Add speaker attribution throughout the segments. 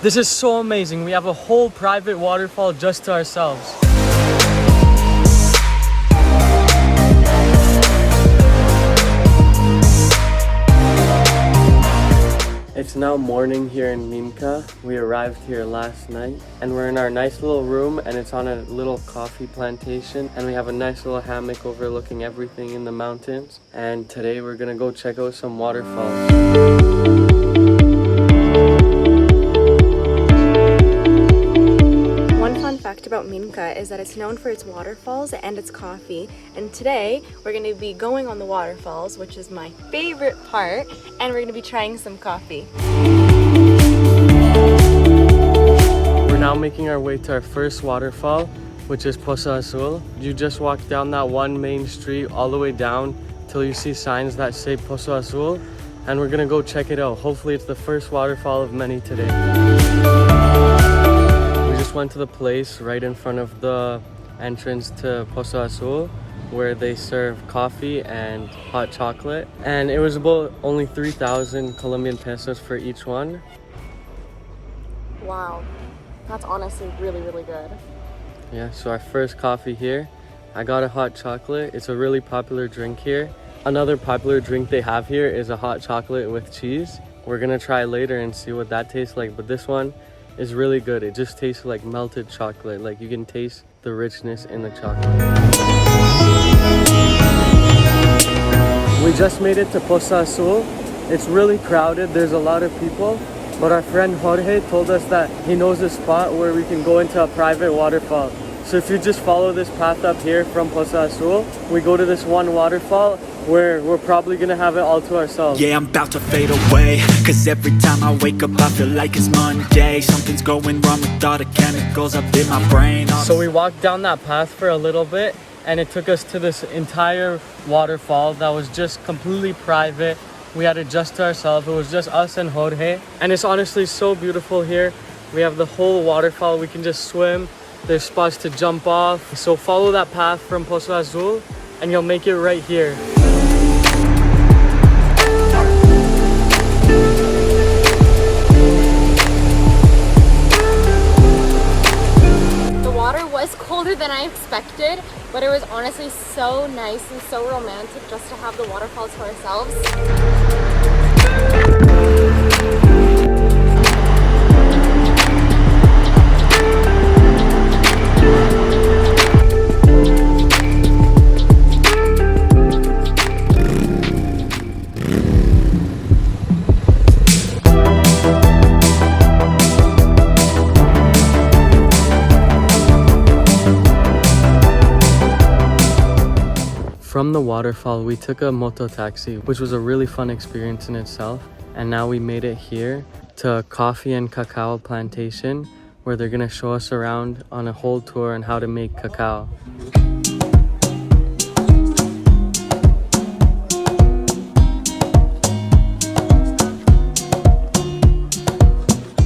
Speaker 1: This is so amazing. We have a whole private waterfall just to ourselves. It's now morning here in Minca. We arrived here last night and we're in our nice little room, and it's on a little coffee plantation, and we have a nice little hammock overlooking everything in the mountains. And today we're gonna go check out some waterfalls.
Speaker 2: Fact about Minca is that it's known for its waterfalls and its coffee, and today we're going to be going on the waterfalls, which is my favorite part, and we're going to be trying some coffee.
Speaker 1: We're now making our way to our first waterfall, which is Poza Azul. You just walk down that one main street all the way down till you see signs that say Poza Azul, and we're going to go check it out. Hopefully it's the first waterfall of many today. Went to the place right in front of the entrance to Poza Azul where they serve coffee and hot chocolate, and it was about only 3,000 Colombian pesos for each one.
Speaker 2: Wow, that's honestly really good.
Speaker 1: Yeah, so our first coffee here. I got a hot chocolate. It's a really popular drink here. Another popular drink they have here is a hot chocolate with cheese. We're gonna try later and see what that tastes like, but this one is really good. It just tastes like melted chocolate. Like, you can taste the richness in the chocolate. We just made it to Poza Azul. It's really crowded. There's a lot of people, but our friend Jorge told us that he knows a spot where we can go into a private waterfall. So if you just follow this path up here from Poza Azul, we go to this one waterfall where we're probably gonna have it all to ourselves.
Speaker 3: Yeah, I'm about to fade away, cause every time I wake up I feel like it's Monday. Something's going wrong with all the chemicals up in my brain.
Speaker 1: So we walked down that path for a little bit, and it took us to this entire waterfall that was just completely private. We had it just to ourselves. It was just us and Jorge, and it's honestly so beautiful here. We have the whole waterfall. We can just swim. There's spots to jump off. So follow that path from Poza Azul and you'll make it right here.
Speaker 2: The water was colder than I expected, but it was honestly so nice and so romantic just to have the waterfall to ourselves.
Speaker 1: From the waterfall, we took a Mototaxi, which was a really fun experience in itself. And now we made it here to a coffee and cacao plantation where they're gonna show us around on a whole tour on how to make cacao.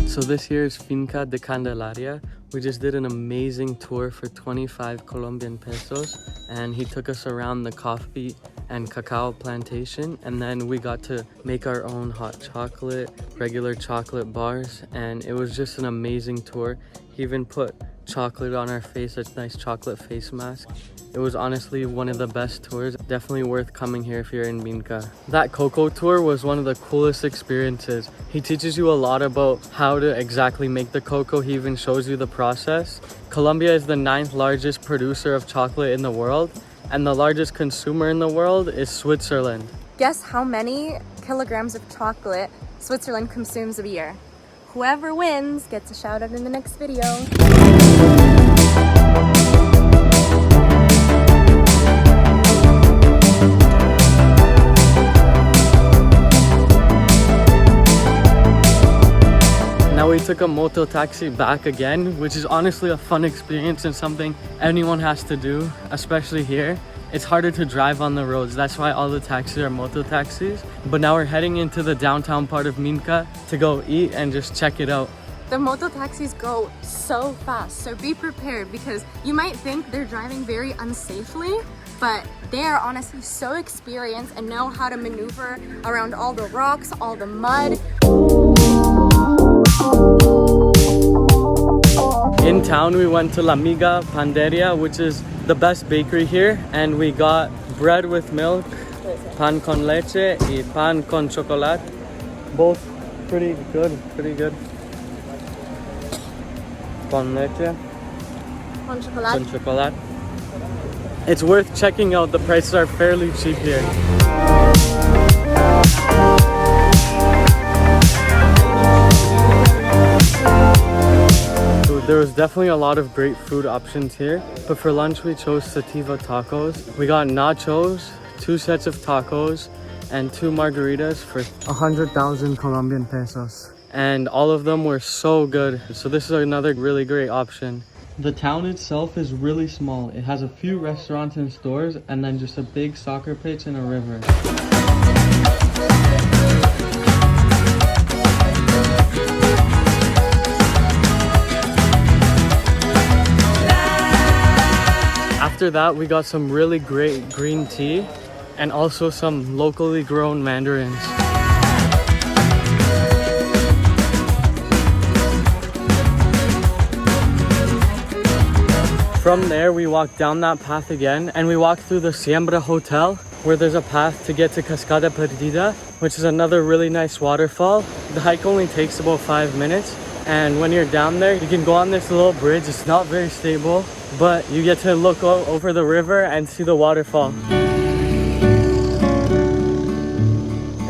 Speaker 1: So this here is Finca de Candelaria. We just did an amazing tour for 25 Colombian pesos, and he took us around the coffee and cacao plantation, and then we got to make our own hot chocolate, regular chocolate bars, and it was just an amazing tour. He even put chocolate on our face, a nice chocolate face mask. It was honestly one of the best tours. Definitely worth coming here if you're in Minca. That cocoa tour was one of the coolest experiences. He teaches you a lot about how to exactly make the cocoa. He even shows you the process. Colombia is the 9th largest producer of chocolate in the world, and the largest consumer in the world is Switzerland.
Speaker 2: Guess how many kilograms of chocolate Switzerland consumes a year? Whoever wins gets a shout out in the next video.
Speaker 1: Now we took a Mototaxi back again, which is honestly a fun experience and something anyone has to do, especially here. It's harder to drive on the roads. That's why all the taxis are Mototaxis. But now we're heading into the downtown part of Minca to go eat and just check it out.
Speaker 2: The Mototaxis go so fast, so be prepared because you might think they're driving very unsafely, but they are honestly so experienced and know how to maneuver around all the rocks, all the mud.
Speaker 1: town, we went to La Miga Panderia, which is the best bakery here, and we got bread with milk, pan con leche, y pan con chocolate. Both pretty good. Con leche,
Speaker 2: Con chocolate.
Speaker 1: con chocolate. It's worth checking out. The prices are fairly cheap here. There was definitely a lot of great food options here, but for lunch we chose sativa tacos. We got nachos, 2 sets of tacos, and 2 margaritas for 100,000 Colombian pesos. And all of them were so good. So this is another really great option. The town itself is really small. It has a few restaurants and stores, and then just a big soccer pitch and a river. After that, we got some really great green tea and also some locally grown mandarins. From there, we walked down that path again and we walked through the Siembra Hotel, where there's a path to get to Cascada Perdida, which is another really nice waterfall. The hike only takes about 5 minutes. And when you're down there, you can go on this little bridge. It's not very stable, but you get to look over the river and see the waterfall.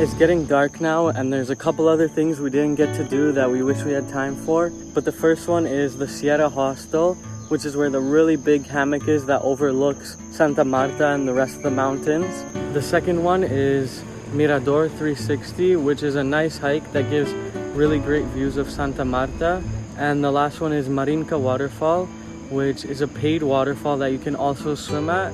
Speaker 1: It's getting dark now, and there's a couple other things we didn't get to do that we wish we had time for. But the first one is the Sierra Hostel, which is where the really big hammock is that overlooks Santa Marta and the rest of the mountains. The second one is Mirador 360, which is a nice hike that gives really great views of Santa Marta. And the last one is Minca Waterfall, which is a paid waterfall that you can also swim at,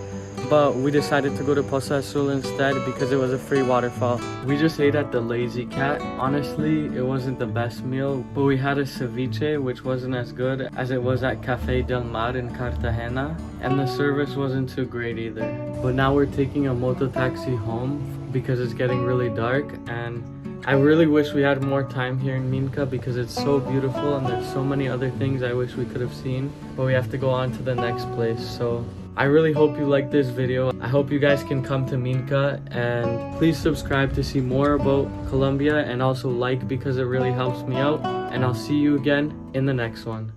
Speaker 1: but we decided to go to Poza Azul instead because it was a free waterfall. We just ate at the Lazy Cat. Honestly, it wasn't the best meal, but we had a ceviche, which wasn't as good as it was at Café del Mar in Cartagena, and the service wasn't too great either. But now we're taking a mototaxi home because it's getting really dark, and I really wish we had more time here in Minca because it's so beautiful and there's so many other things I wish we could have seen, but we have to go on to the next place. So I really hope you liked this video. I hope you guys can come to Minca, and please subscribe to see more about Colombia, and also like because it really helps me out, and I'll see you again in the next one.